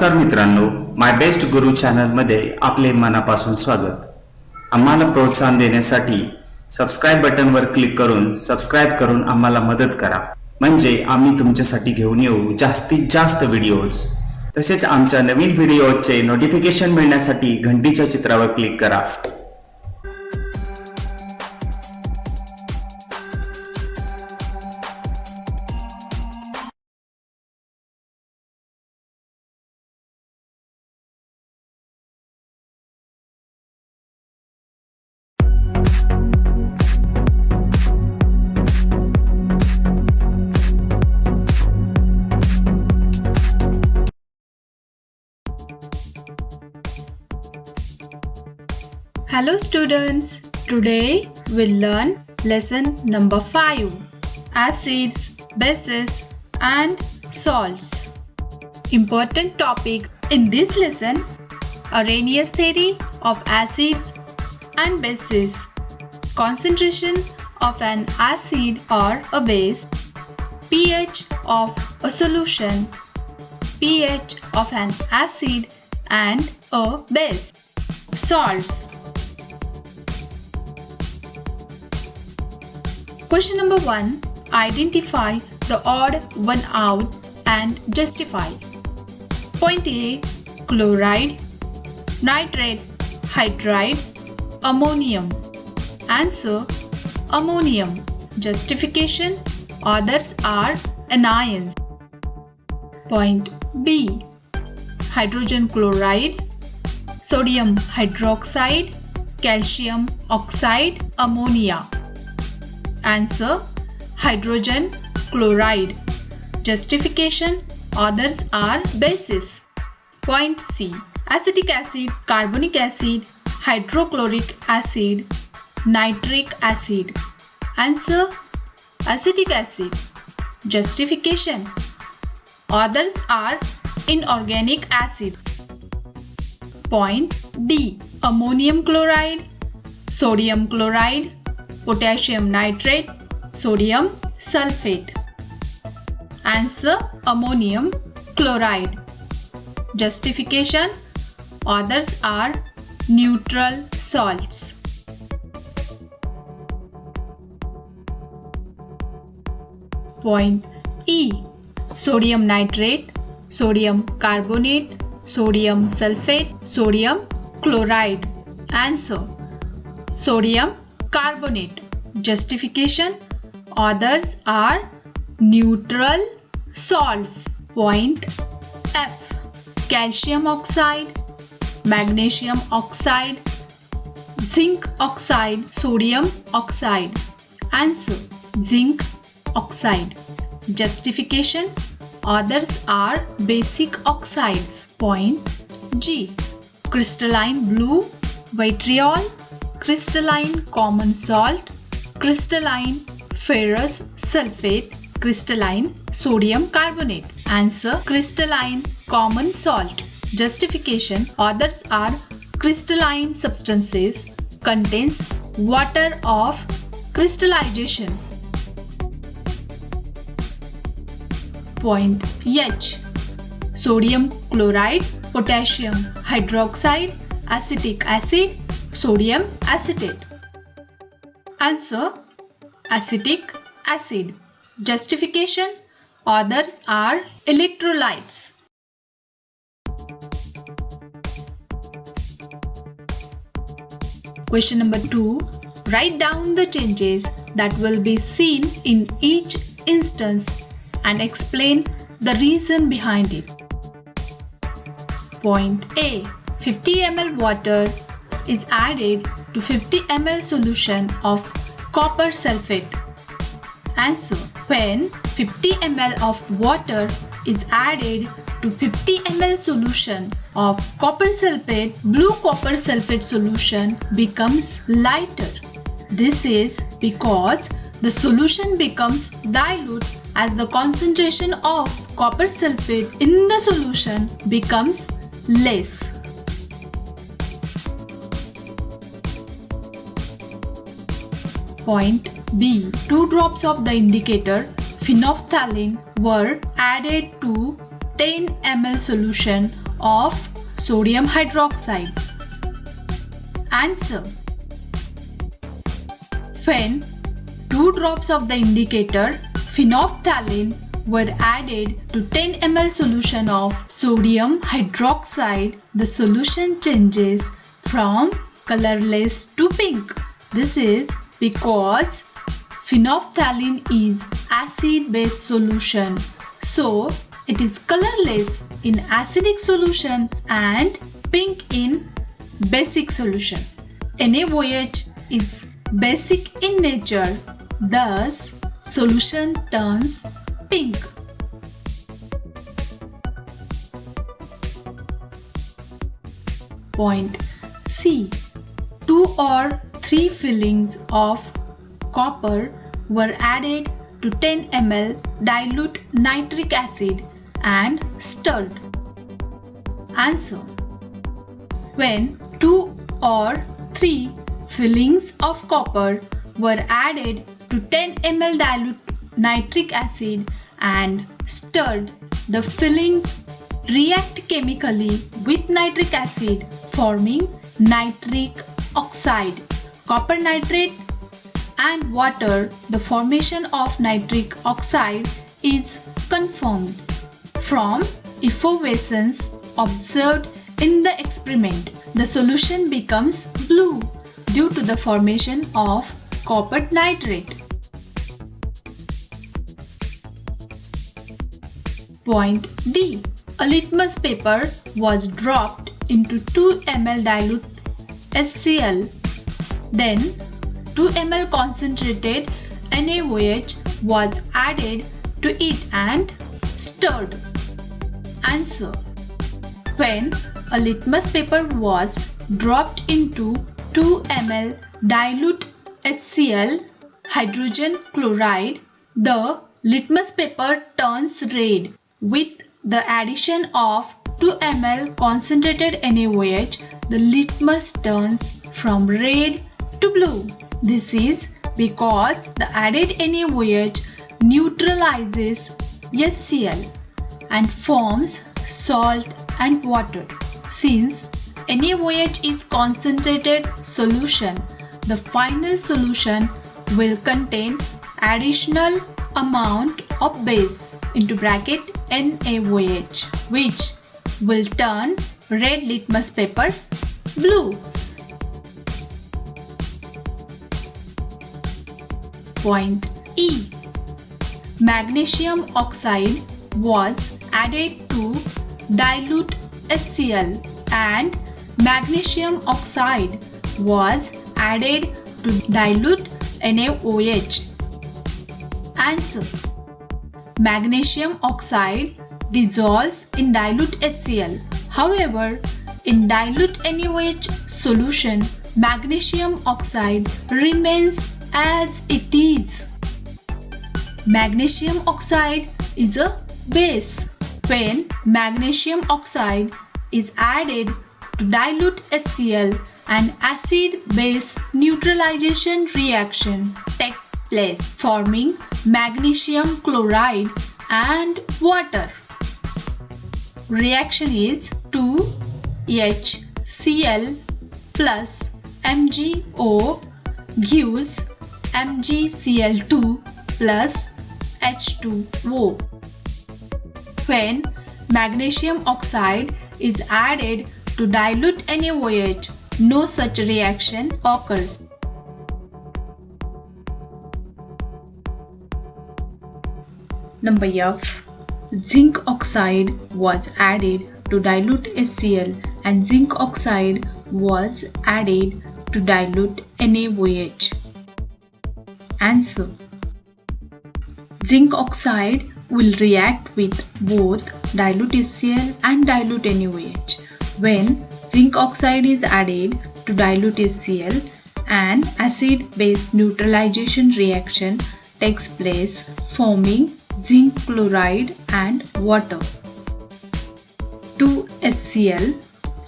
नमस्कार मित्रांनो, my best गुरु चॅनलमध्ये आपले मनापासून स्वागत. आम्हाला प्रोत्साहन देण्यासाठी सबस्क्राइब बटनवर क्लिक करून सबस्क्राइब करून आम्हाला मदत करा. म्हणजे आम्ही तुमच्यासाठी घेऊन येऊ जास्तीत जास्त व्हिडिओज. तसेच आमच्या नवीन व्हिडिओचे नोटिफिकेशन मिळण्यासाठी घंटीच्या चित्रावर क्लिक करा. Hello students, today we'll learn lesson number 5, acids, bases and salts. Important topics in this lesson: Arrhenius theory of acids and bases, concentration of an acid or a base, pH of a solution, pH of an acid and a base, salts. Question number 1. Identify the odd one out and justify. Point A. Chloride, nitrate, hydride, ammonium. Answer: ammonium. Justification: others are anions. Point B. Hydrogen chloride, sodium hydroxide, calcium oxide, ammonia. Answer: hydrogen chloride. Justification: others are bases. Point C. Acetic acid, carbonic acid, hydrochloric acid, nitric acid. Answer: acetic acid. Justification: others are inorganic acid. Point D. Ammonium chloride, sodium chloride, potassium nitrate, sodium sulfate. Answer: ammonium chloride. Justification: others are neutral salts. Point E. Sodium nitrate, sodium carbonate, sodium sulfate, sodium chloride. Answer: sodium carbonate. Justification: others are neutral salts. Point F. Calcium oxide, magnesium oxide, zinc oxide, sodium oxide. Answer: zinc oxide. Justification: others are basic oxides. Point G. Crystalline blue, vitriol, crystalline common salt, crystalline ferrous sulfate, crystalline sodium carbonate. Answer: crystalline common salt. Justification: others are crystalline substances, contains water of crystallization. Point H. Sodium chloride, potassium hydroxide, acetic acid, sodium acetate. Answer: acetic acid. Justification: others are electrolytes. Question number 2. Write down the changes that will be seen in each instance and explain the reason behind it. Point A. 50 ml water is added to 50 ml solution of copper sulfate. Answer: when 50 ml of water is added to 50 ml solution of copper sulfate, blue copper sulfate solution becomes lighter. This is because the solution becomes dilute as the concentration of copper sulfate in the solution becomes less. Point B. 2 drops of the indicator phenolphthalein were added to 10 ml solution of sodium hydroxide? Answer. When 2 drops of the indicator phenolphthalein were added to 10 ml solution of sodium hydroxide, the solution changes from colorless to pink. This is because phenolphthalein is acid-base solution, so it is colorless in acidic solution and pink in basic solution. NaOH is basic in nature, thus solution turns pink. Point C. 2 or 3 fillings of copper were added to 10 ml dilute nitric acid and stirred. Answer. When 2 or 3 fillings of copper were added to 10 ml dilute nitric acid and stirred, the fillings react chemically with nitric acid, forming nitric oxide. Copper nitrate and water, the formation of nitric oxide is confirmed from effervescence observed in the experiment. The solution becomes blue due to the formation of copper nitrate. Point D. A litmus paper was dropped into 2 ml dilute HCl. Then 2 ml concentrated NaOH was added to it and stirred. Answer. When a litmus paper was dropped into 2 ml dilute HCl hydrogen chloride, the litmus paper turns red. With the addition of 2 ml concentrated NaOH, the litmus turns from red to blue. This is because the added NaOH neutralizes HCl and forms salt and water. Since NaOH is concentrated solution, the final solution will contain additional amount of base into bracket NaOH, which will turn red litmus paper blue. Point E. Magnesium oxide was added to dilute HCl and magnesium oxide was added to dilute NaOH. Answer. Magnesium oxide dissolves in dilute HCl. However, in dilute NaOH solution, magnesium oxide remains as it is. Magnesium oxide is a base. When magnesium oxide is added to dilute HCl, an acid-base neutralization reaction takes place, forming magnesium chloride and water. Reaction is 2HCl plus MgO gives MgCl2 plus H2O. When magnesium oxide is added to dilute NaOH, no such reaction occurs. Number F. Zinc oxide was added to dilute HCl and zinc oxide was added to dilute NaOH. Answer. Zinc oxide will react with both dilute HCl and dilute NaOH. When zinc oxide is added to dilute HCl, an acid-base neutralization reaction takes place, forming zinc chloride and water. 2HCl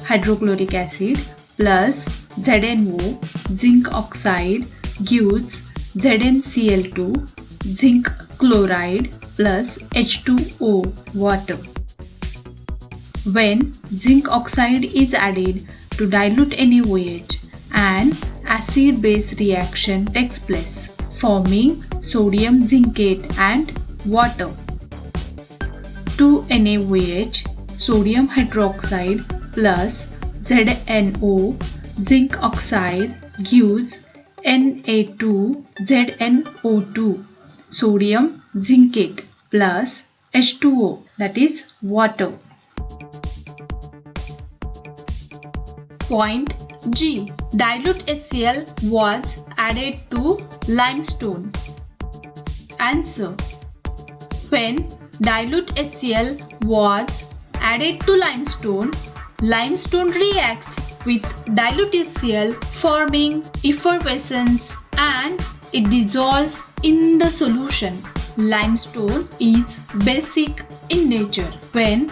hydrochloric acid plus ZnO zinc oxide gives ZnCl2 zinc chloride plus H2O water. when zinc oxide is added to dilute NaOH, an acid-base reaction takes place, forming sodium zincate and water. 2NaOH, sodium hydroxide plus ZNO, zinc oxide gives Na2ZNO2, sodium zincate plus H2O, that is water. Point G. Dilute HCl was added to limestone. Answer. When dilute HCl was added to limestone, limestone reacts with dilute HCl forming effervescence and it dissolves in the solution. Limestone is basic in nature. When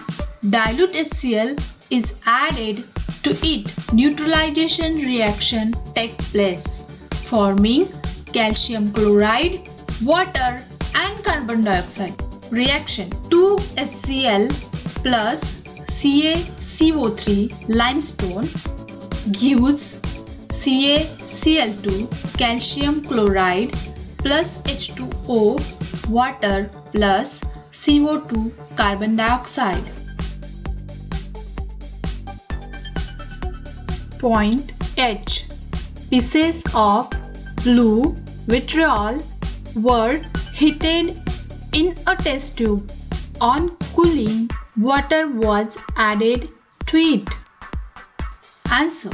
dilute HCl is added to it, neutralization reaction takes place, forming calcium chloride, water and carbon dioxide. Reaction 2HCl plus CaCO3 limestone gives CaCl2 calcium chloride plus H2O water plus CO2 carbon dioxide. Point H. Pieces of blue vitriol were heated in a test tube. On cooling, water was added to it. Answer.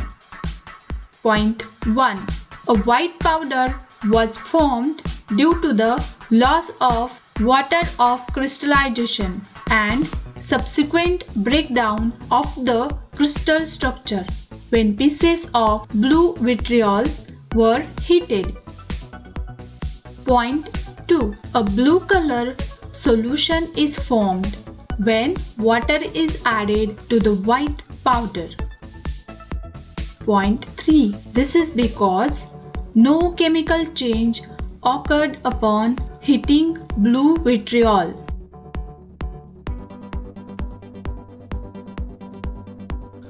Point 1. A white powder was formed due to the loss of water of crystallization and subsequent breakdown of the crystal structure when pieces of blue vitriol were heated. Point 2. A blue color solution is formed when water is added to the white powder. Point 3. This is because no chemical change occurred upon heating blue vitriol.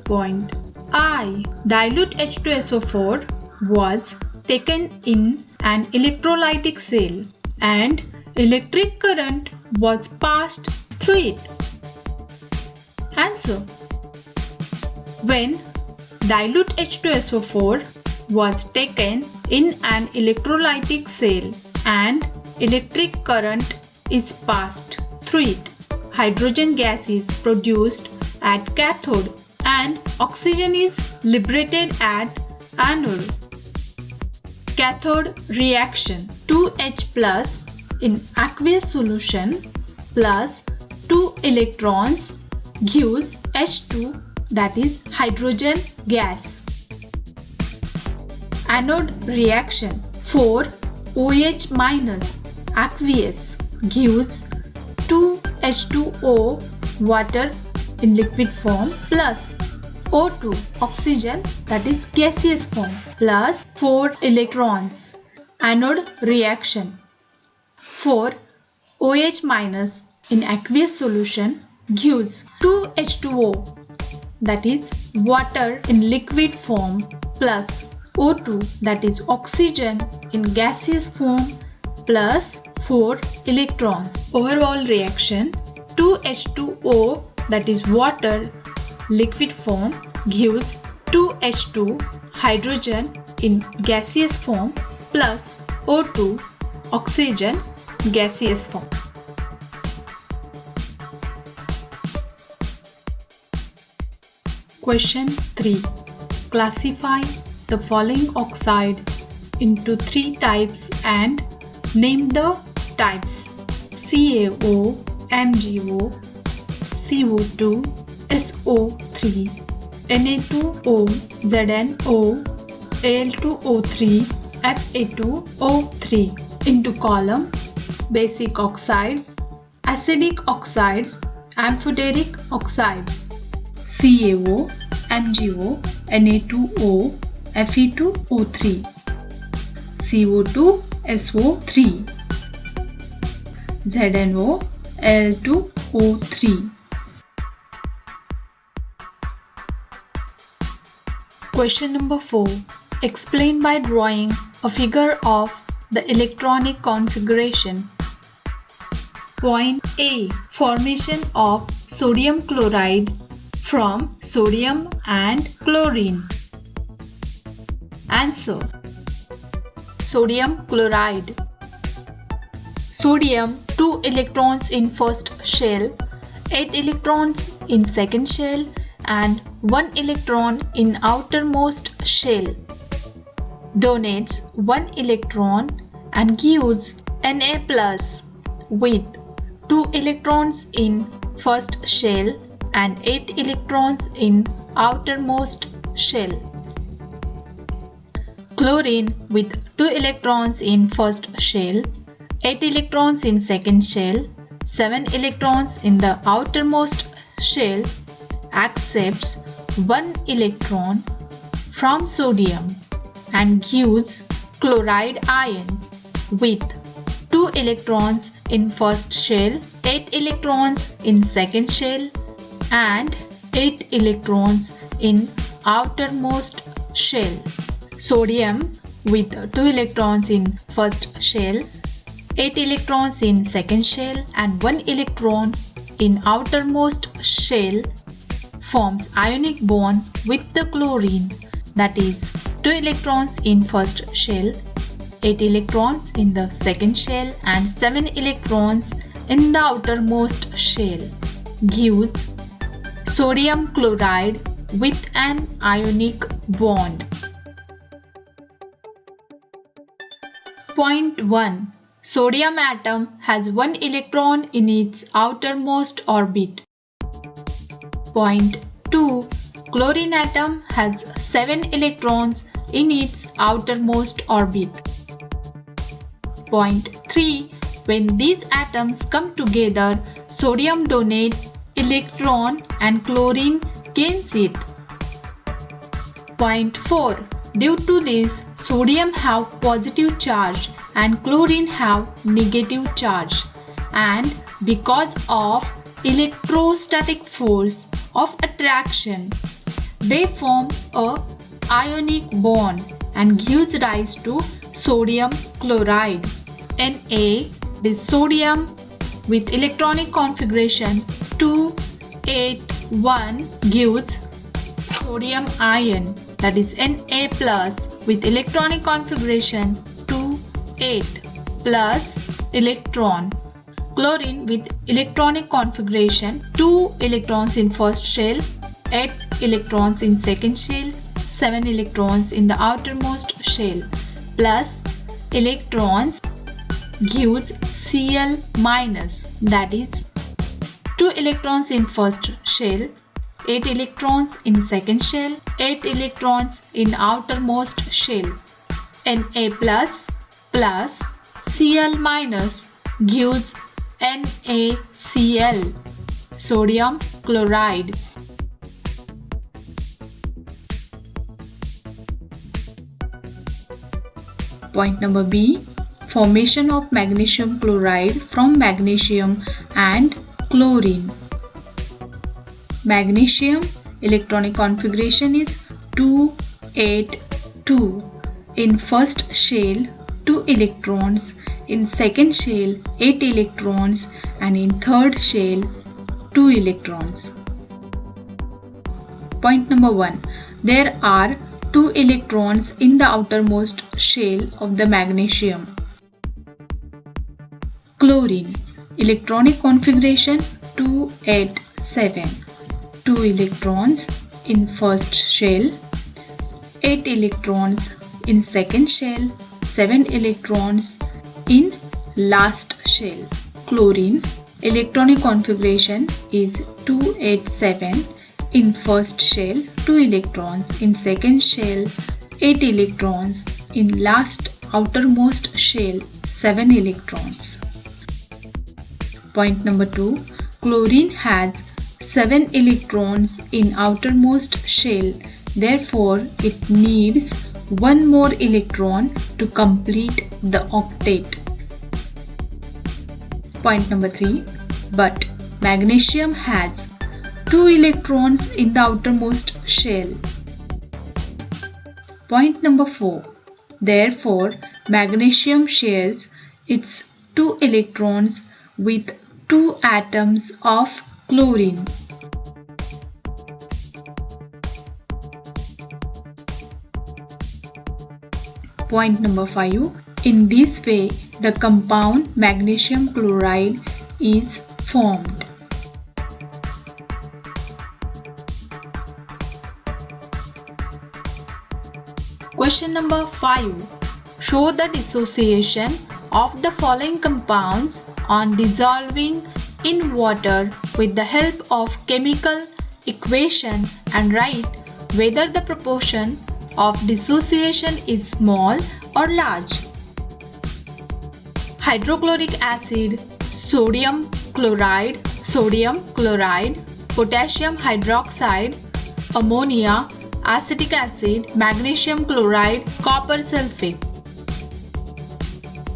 Point I. Dilute H2SO4 was taken in an electrolytic cell and electric current was passed through it. Answer. When dilute H2SO4 was taken in an electrolytic cell and electric current is passed through it, hydrogen gas is produced at cathode and oxygen is liberated at anode. Cathode reaction 2H plus in aqueous solution plus 2 electrons gives H2, that is hydrogen gas. Anode reaction 4OH minus aqueous gives 2H2O water in liquid form plus O2 oxygen, that is gaseous form, plus 4 electrons. Anode reaction 4OH minus in aqueous solution gives 2H2O, that is water in liquid form, plus O2, that is oxygen in gaseous form, plus 4 electrons. Overall reaction 2H2O, that is water liquid form, gives 2H2 hydrogen in gaseous form plus O2 oxygen gaseous form. Question 3. Classify the following oxides into 3 types and name the types: CaO, MgO, CO2, SO3, Na2O, ZNO, Al2O3, Fa2O3 into column: basic oxides, acidic oxides, amphoteric oxides. CaO, MgO, Na2O, Fe2O3, CO2, SO3, ZNO, Al2O3. Question number 4. Explain by drawing a figure of the electronic configuration. Point A. Formation of sodium chloride from sodium and chlorine. Answer. Sodium chloride. Sodium 2 electrons in first shell, 8 electrons in second shell and 1 electron in outermost shell. Donates 1 electron and gives Na plus with 2 electrons in first shell and 8 electrons in outermost shell. Chlorine with 2 electrons in first shell, 8 electrons in second shell, 7 electrons in the outermost shell accepts 1 electron from sodium and gives chloride ion with 2 electrons in first shell, 8 electrons in second shell and 8 electrons in outermost shell. Sodium with 2 electrons in first shell, 8 electrons in second shell and 1 electron in outermost shell forms ionic bond with the chlorine, that is 2 electrons in first shell, 8 electrons in the second shell and 7 electrons in the outermost shell gives sodium chloride with an ionic bond. Point 1. Sodium atom has 1 electron in its outermost orbit. Point 2. Chlorine atom has 7 electrons in its outermost orbit. Point 3. When these atoms come together, sodium donates electron and chlorine gains it. Point 4. Due to this, sodium have positive charge and chlorine have negative charge, and because of electrostatic force of attraction, they form a ionic bond and gives rise to sodium chloride. Na is sodium with electronic configuration 281 gives sodium ion, that is Na plus with electronic configuration 28 plus electron. Chlorine with electronic configuration 2 electrons in first shell, 8 electrons in second shell, 7 electrons in the outermost shell plus electrons gives Cl minus, that is 2 electrons in first shell, 8 electrons in second shell, 8 electrons in outermost shell. Na plus plus Cl minus gives NaCl, sodium chloride. Point number B. Formation of magnesium chloride from magnesium and chlorine. Magnesium electronic configuration is 282. In first shell 2 electrons, in second shell 8 electrons and in third shell 2 electrons. Point number 1. There are 2 electrons in the outermost shell of the magnesium. Chlorine electronic configuration 287. 2 electrons in first shell, 8 electrons in second shell, 7 electrons in last shell. Chlorine electronic configuration is 287. In first shell 2 electrons, in second shell 8 electrons, in last outermost shell 7 electrons. Point number 2. Chlorine has 7 electrons in outermost shell, therefore it needs one more electron to complete the octet. Point number 3. But magnesium has 2 electrons in the outermost shell. Point number 4. Therefore, magnesium shares its 2 electrons with 2 atoms of chlorine. Point number 5. In this way, the compound magnesium chloride is formed. Question number 5. Show the dissociation of the following compounds on dissolving in water with the help of chemical equation and write whether the proportion of dissociation is small or large. Hydrochloric acid, sodium chloride, potassium hydroxide, ammonia, acetic acid, magnesium chloride, copper sulfate.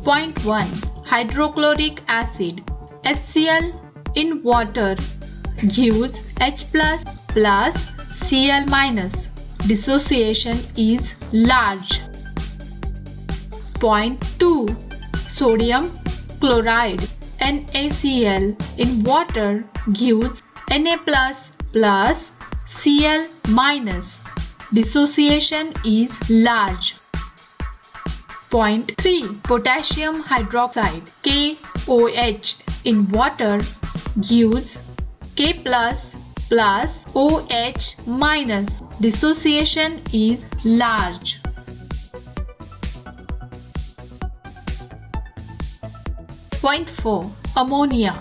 Point 1. Hydrochloric acid. HCl in water gives H plus Cl minus. Dissociation is large. Point 2. Sodium chloride NaCl in water gives Na plus Cl minus. Dissociation is large. Point 3. Potassium hydroxide KOH in water gives K plus OH minus. Dissociation is large. Point 4. Ammonia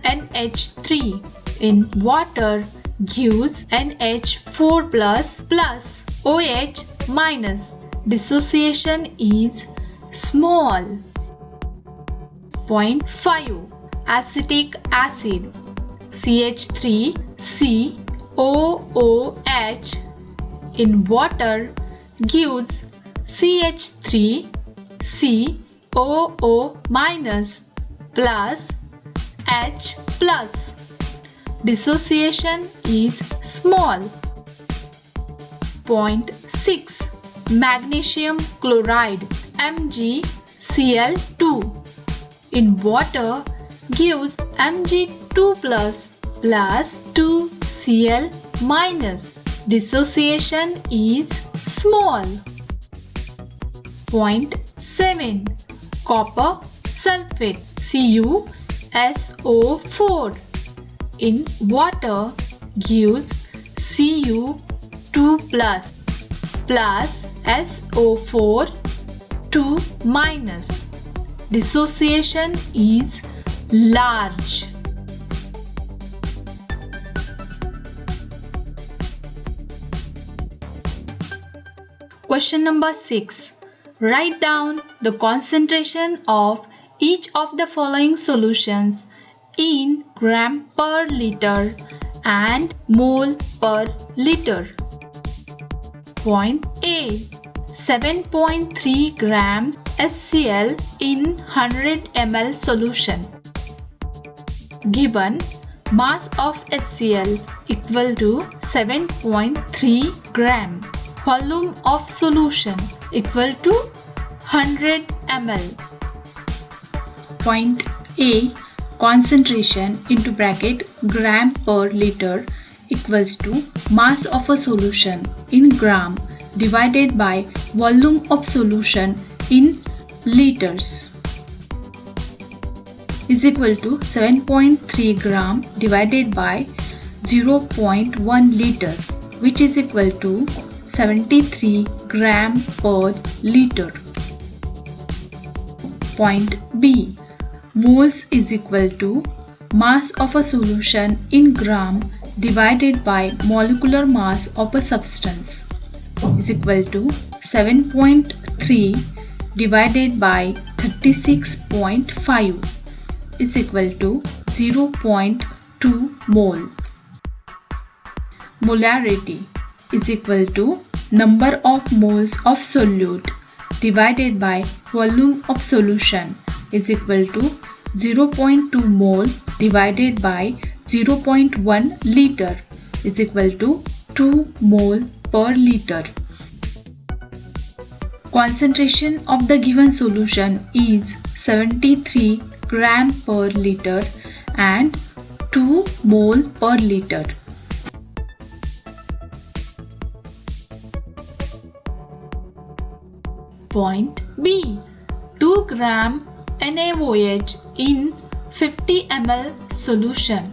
NH3 in water gives NH4 plus OH minus. Dissociation is small. Point 5. Acetic acid CH3COOH in water gives CH3COO minus plus H plus. Dissociation is small. Point 6. Magnesium chloride MgCl2 in water gives Mg2 plus 2Cl minus. Dissociation is small. Point 7. Copper sulfate CuSO4 in water gives Cu2 plus SO4 2 minus. Dissociation is large. Question number 6. Write down the concentration of each of the following solutions in gram per liter and mole per liter. Point A. 7.3 grams HCl in 100 ml solution. Given mass of HCl equal to 7.3 gram. Volume of solution equal to 100 ml. Point A. Concentration into bracket gram per liter equals to mass of a solution in gram divided by volume of solution in liters is equal to 7.3 gram divided by 0.1 liter, which is equal to 73 gram per liter. Point B. Moles is equal to mass of a solution in gram divided by molecular mass of a substance is equal to 7.3 divided by 36.5 is equal to 0.2 mole. Molarity is equal to number of moles of solute divided by volume of solution is equal to 0.2 mole divided by 0.1 liter is equal to 2 mole per liter. Concentration of the given solution is 73 gram per liter and 2 mole per liter. Point B. 2 gram NaOH in 50 ml solution.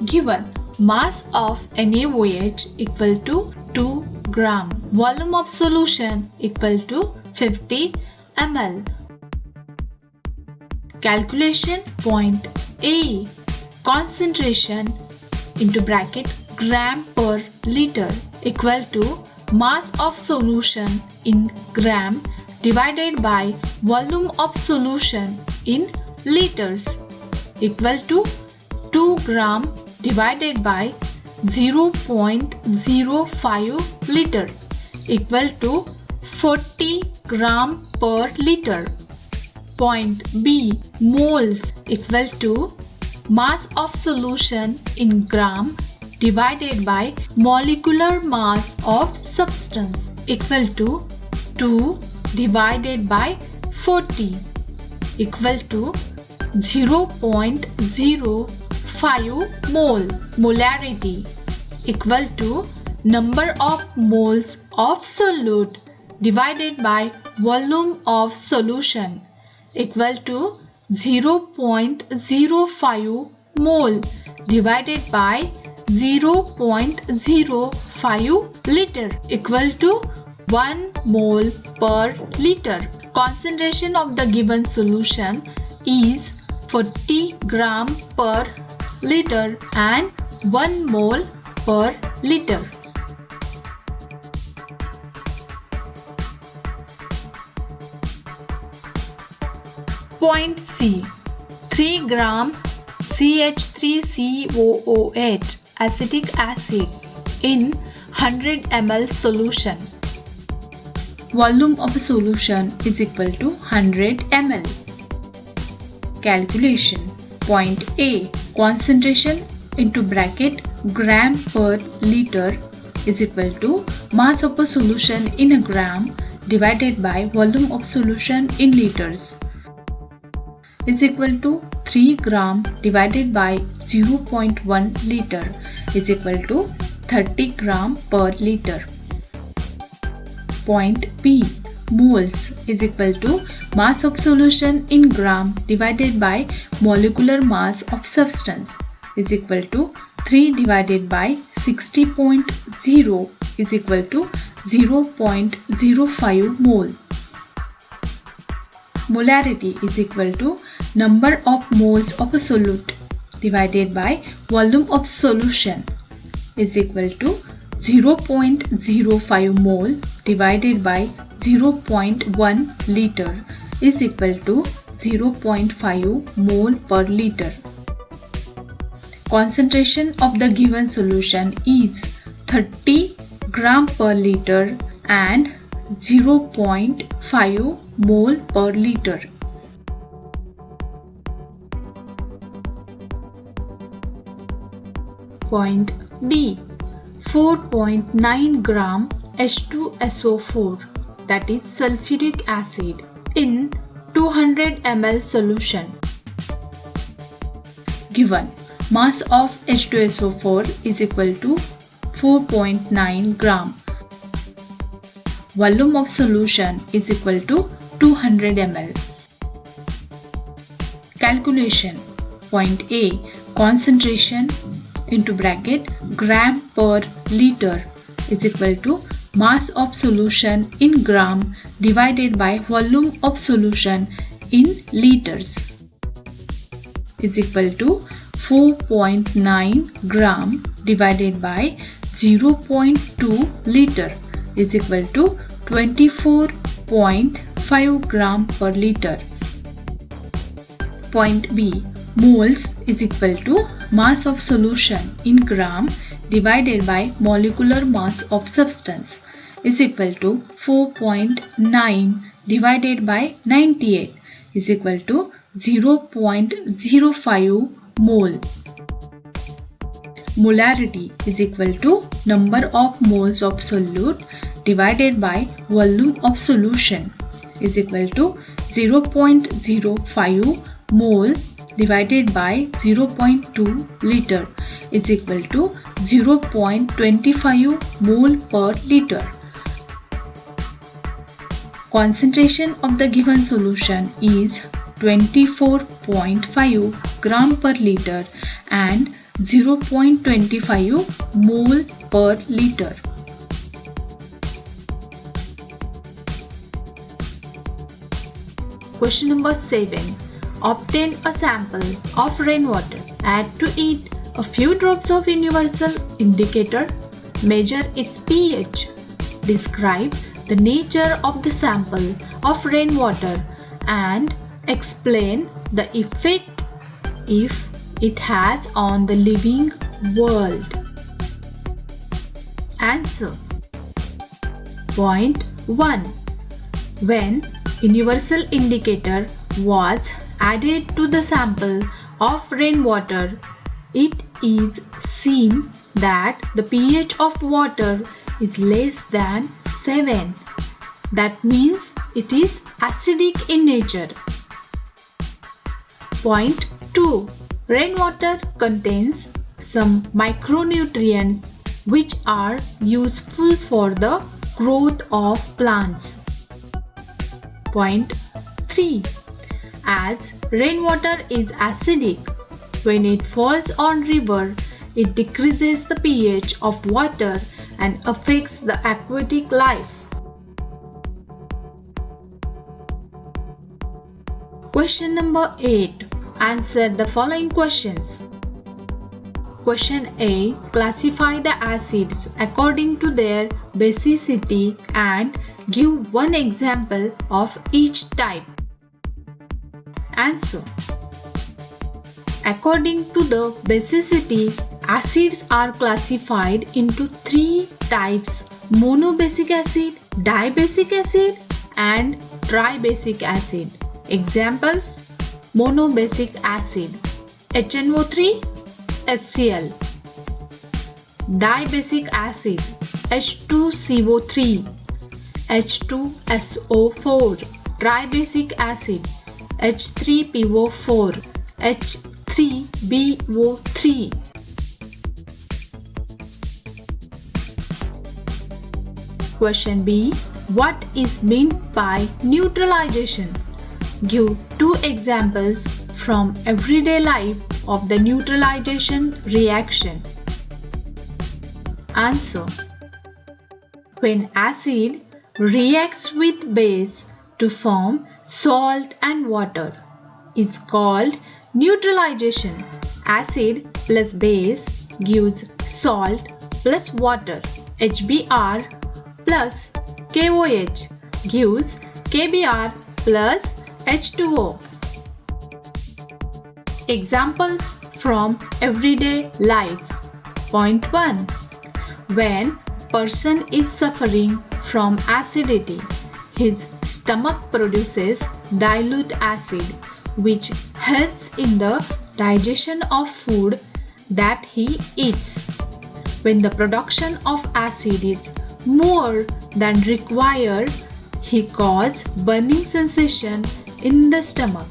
Given mass of NaOH equal to 2 gram. Volume of solution equal to 50 ml. Calculation. Point A. Concentration into bracket gram per liter equal to mass of solution in gram divided by volume of solution in liters equal to 2 gram divided by 0.05 liter equal to 40 gram per liter. Point B. Moles equal to mass of solution in gram divided by molecular mass of substance equal to 2 divided by 40 equal to 0.05 mole. Molarity equal to number of moles of solute divided by volume of solution equal to 0.05 mole divided by 0.05 liter equal to 1 mole per liter. Concentration of the given solution is 40 gram per liter and 1 mole per liter. Point C. 3 gram CH3COOH acetic acid in 100 ml solution. Volume of a solution is equal to 100 ml. Calculation. Point A. Concentration into bracket gram per liter is equal to mass of a solution in a gram divided by volume of solution in liters is equal to 3 gram divided by 0.1 liter is equal to 30 gram per liter. Point B. Moles is equal to mass of solution in gram divided by molecular mass of substance is equal to 3 divided by 60.0 is equal to 0.05 mole. Molarity is equal to number of moles of a solute divided by volume of solution is equal to 0.05 mole divided by 0.1 liter is equal to 0.5 mole per liter. Concentration of the given solution is 30 gram per liter and 0.5 mole per liter. Point D. 4.9 gram H2SO4 that is sulfuric acid in 200 ml solution. Given mass of H2SO4 is equal to 4.9 gram. Volume of solution is equal to 200 ml. Calculation. Point A. Concentration into bracket gram per liter is equal to mass of solution in gram divided by volume of solution in liters is equal to 4.9 gram divided by 0.2 liter is equal to 24.5 gram per liter. Point B. Moles is equal to mass of solution in gram divided by molecular mass of substance is equal to 4.9 divided by 98 is equal to 0.05 mole. Molarity is equal to number of moles of solute divided by volume of solution is equal to 0.05 mole divided by 0.2 liter is equal to 0.25 mole per liter. Concentration of the given solution is 24.5 gram per liter and 0.25 mole per liter. Question number 7. Obtain a sample of rainwater. Add to it a few drops of universal indicator. Measure its pH. Describe the nature of the sample of rainwater and explain the effect if it has on the living world. Answer. Point 1. When universal indicator was added to the sample of rainwater, it is seen that the pH of water is less than 7. That means it is acidic in nature. Point 2. Rainwater contains some micronutrients which are useful for the growth of plants. Point 3. As rainwater is acidic, when it falls on river, it decreases the pH of water and affects the aquatic life. Question number 8. Answer the following questions. Question A. Classify the acids according to their basicity and give one example of each type. Answer. According to the basicity, acids are classified into 3 types: monobasic acid, dibasic acid, and tribasic acid. Examples: monobasic acid HNO3 HCl, dibasic acid H2CO3 H2SO4, tribasic acid H3PO4 H3BO3. Question B. What is meant by neutralization? Give 2 examples from everyday life of the neutralization reaction. Answer. When acid reacts with base to form salt and water is called neutralization. Acid plus base gives salt plus water. HBr plus KOH gives KBr plus H2O. Examples from everyday life. Point 1. When person is suffering from acidity, his stomach produces dilute acid which helps in the digestion of food that he eats. When the production of acid is more than required, he causes burning sensation in the stomach.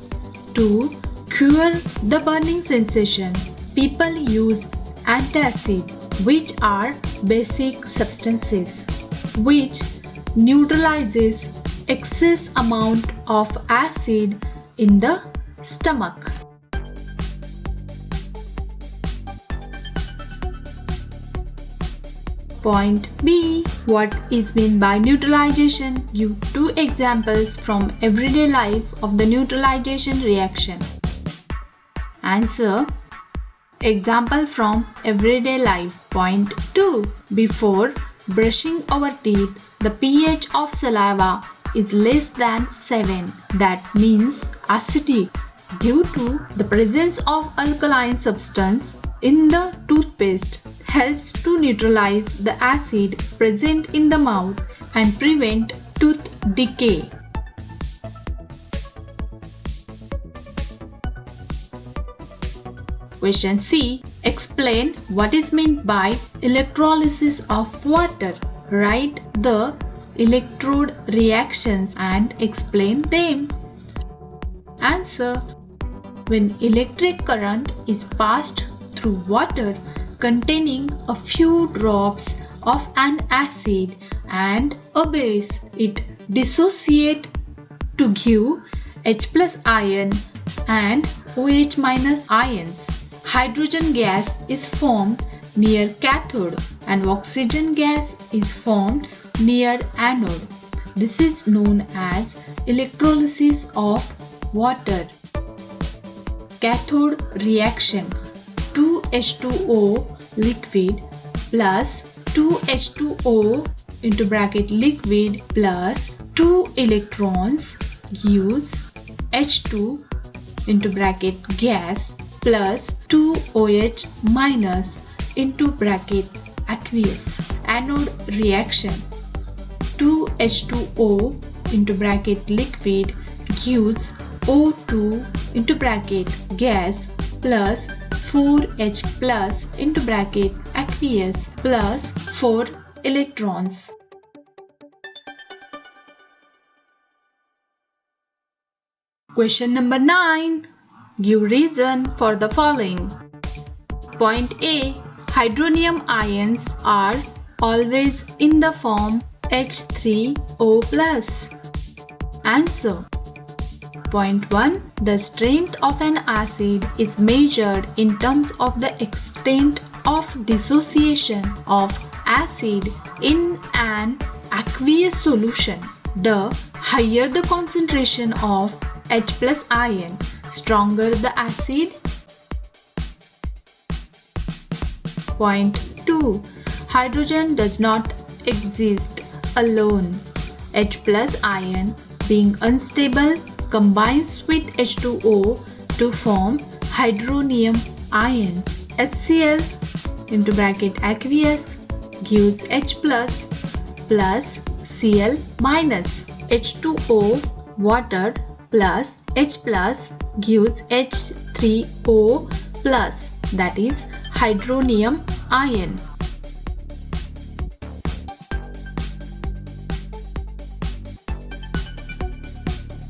To cure the burning sensation, people use antacids, which are basic substances which neutralizes excess amount of acid in the stomach. Point B. What is meant by neutralization? Give 2 examples from everyday life of the neutralization reaction. Answer. Example from everyday life. Point 2. Before brushing our teeth, the pH of saliva is less than 7. That means acidic. Due to the presence of alkaline substance in the toothpaste helps to neutralize the acid present in the mouth and prevent tooth decay. Question C. Explain what is meant by electrolysis of water. Write the electrode reactions and explain them. Answer. When electric current is passed through water containing a few drops of an acid and a base, it dissociates to give H plus ion and OH minus ions. Hydrogen gas is formed near cathode and oxygen gas is formed near anode. This is known as electrolysis of water. Cathode reaction: 2H2O liquid plus 2H2O into bracket liquid plus 2 electrons gives H2 into bracket gas plus 2 OH minus into bracket aqueous. Anode reaction: 2H2O into bracket liquid gives O2 into bracket gas plus 4H plus into bracket aqueous plus 4 electrons. Question number 9. Give reason for the following. Point A. Hydronium ions are always in the form H3O+. Answer. Point 1. The strength of an acid is measured in terms of the extent of dissociation of acid in an aqueous solution. The higher the concentration of H plus ion, stronger the acid. Point 2. Hydrogen does not exist alone. H plus ion, being unstable, combines with H2O to form hydronium ion. HCl into bracket aqueous gives H plus plus Cl minus. H2O water plus H plus gives H3O plus, that is hydronium ion.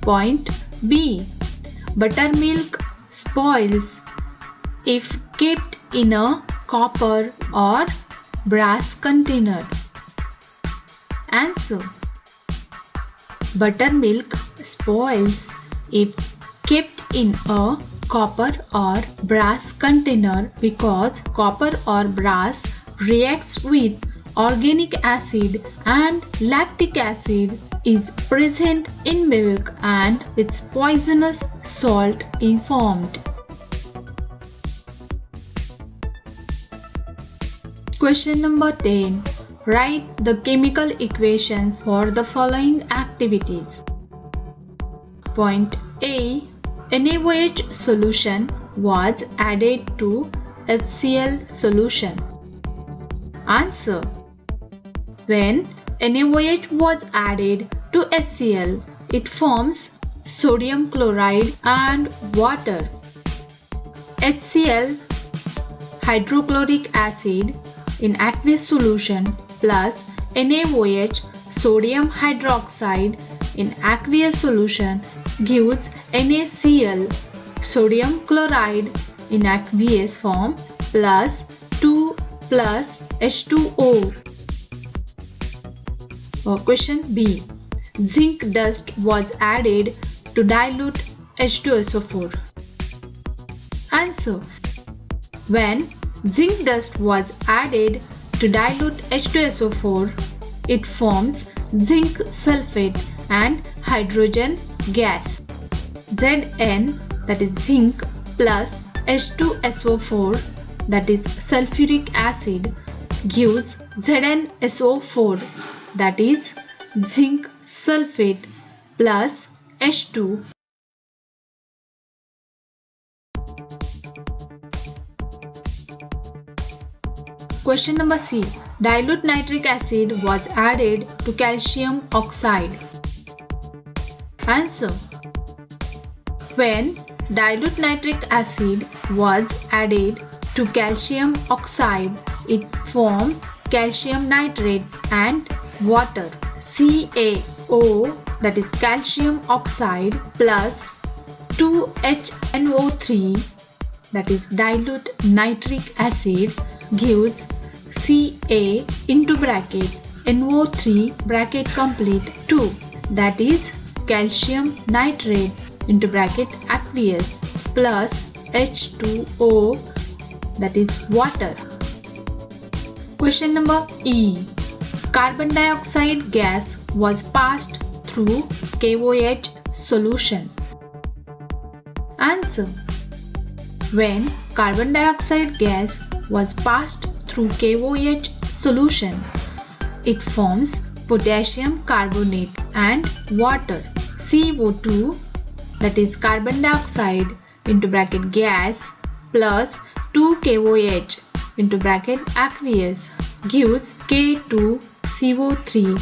Point B. Buttermilk spoils if kept in a copper or brass container. Answer. Buttermilk spoils if kept in a copper or brass container because copper or brass reacts with organic acid and lactic acid is present in milk and its poisonous salt is formed. Question number 10. Write the chemical equations for the following activities. Point A. NaOH solution was added to HCl solution. Answer. When NaOH was added to HCl, it forms sodium chloride and water. HCl, hydrochloric acid in aqueous solution, plus NaOH, sodium hydroxide in aqueous solution gives NaCl, sodium chloride in aqueous form, plus 2 plus H2O. Question B. Zinc dust was added to dilute H2SO4. Answer. When zinc dust was added to dilute H2SO4, it forms zinc sulfate and hydrogen gas. Zn, that is zinc, plus H2SO4, that is sulfuric acid, gives ZnSO4, that is zinc sulfate plus H2. Question number C. Dilute nitric acid was added to calcium oxide. Answer. When dilute nitric acid was added to calcium oxide, it formed calcium nitrate and water, CaO, that is calcium oxide, plus 2HNO3, that is dilute nitric acid, gives Ca into bracket NO3 bracket complete 2, that is calcium nitrate into bracket aqueous, plus H2O, that is water. Question number E. Carbon dioxide gas was passed through KOH solution. Answer. When carbon dioxide gas was passed through KOH solution, it forms potassium carbonate and water, CO2, that is carbon dioxide into bracket gas, plus 2 KOH into bracket aqueous, gives K2CO3,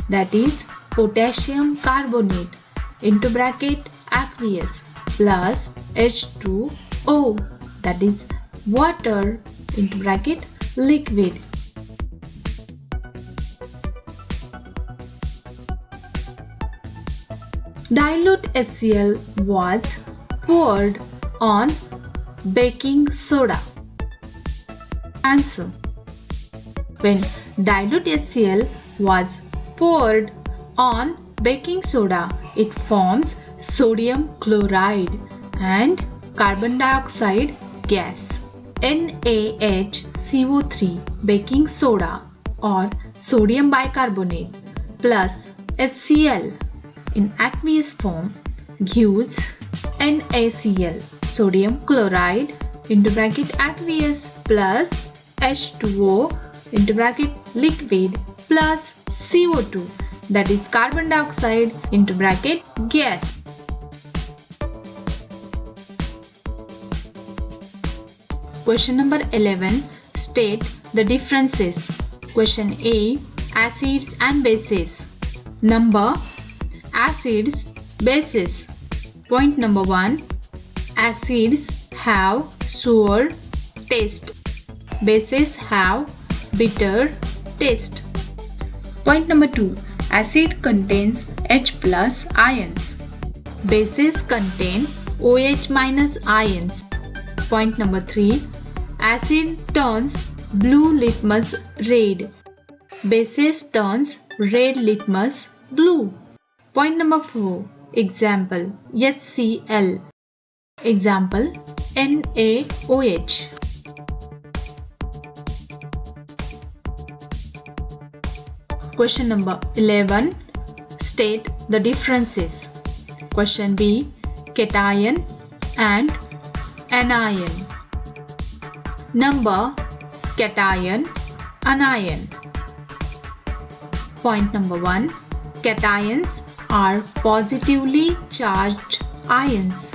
that is potassium carbonate into bracket aqueous, plus H2O, that is water into bracket liquid. Dilute HCl was poured on baking soda. Answer. When dilute HCl was poured on baking soda, it forms sodium chloride and carbon dioxide gas, NaHCO3 baking soda or sodium bicarbonate plus HCl in aqueous form gives NaCl, sodium chloride into bracket aqueous, plus H2O into bracket liquid, plus CO2, that is carbon dioxide into bracket gas. Question number 11. State the differences. Question A. Acids and bases. Number acids, bases. Point number 1. Acids have sour taste. Bases have bitter taste. Point number 2. Acid contains H plus ions. Bases contain OH minus ions. Point number 3. Acid turns blue litmus red. Bases turns red litmus blue. Point number 4. Example HCl. Example NaOH. Question number 11. State the differences. Question B. Cation and anion. Number cation, anion. Point number 1. Cations are positively charged ions.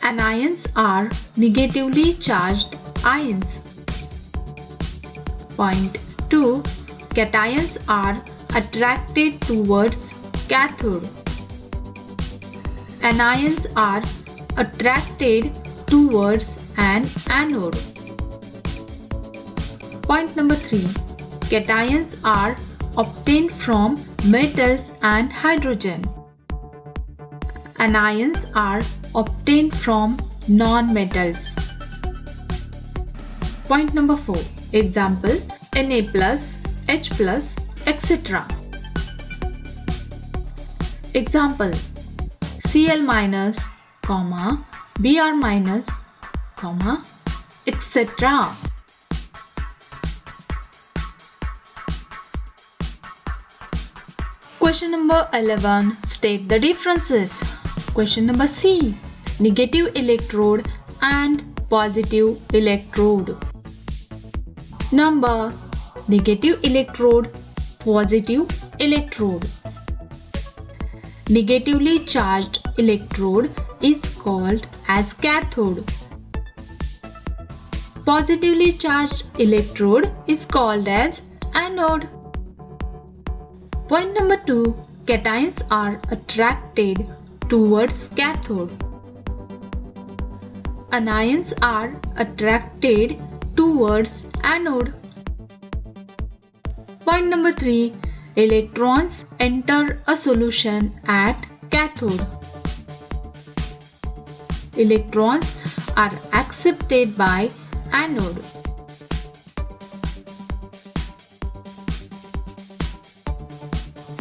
Anions are negatively charged ions. Point 2. Cations are attracted towards cathode. Anions are attracted towards an anode. Point number 3. Cations are obtained from metals and hydrogen. Anions are obtained from non-metals. Point number 4. Example Na plus, H plus, etc. Example Cl minus, Br minus, etc. Question number 11. State the differences. Question number C. Negative electrode and positive electrode. Number negative electrode, positive electrode. Negatively charged electrode is called as cathode. Positively charged electrode is called as anode. Point number 2. Cations are attracted towards cathode. Anions are attracted towards anode. Point number 3. Electrons enter a solution at cathode. Electrons are accepted by anode.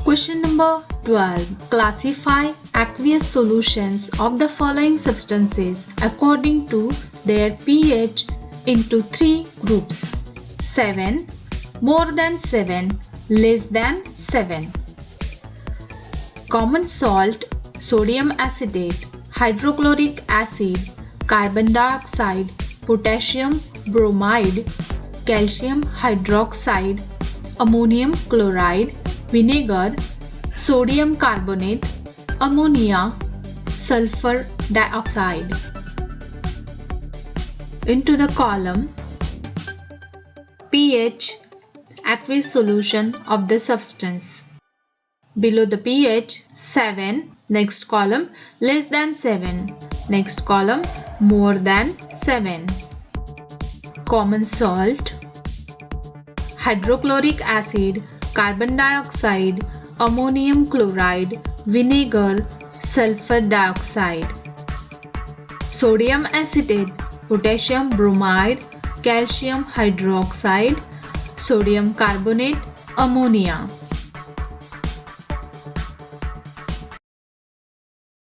Question number 12. Classify aqueous solutions of the following substances according to their pH into 3 groups. 7, more than 7, less than 7. Common salt, sodium acetate, hydrochloric acid, carbon dioxide, potassium bromide, calcium hydroxide, ammonium chloride, vinegar, sodium carbonate, ammonia, sulfur dioxide. Into the column pH, aqueous solution of the substance. Below the pH, 7. Next column, less than 7. Next column, more than 7. Common salt, hydrochloric acid, carbon dioxide, ammonium chloride, vinegar, sulfur dioxide. Sodium acetate, potassium bromide, calcium hydroxide, sodium carbonate, ammonia.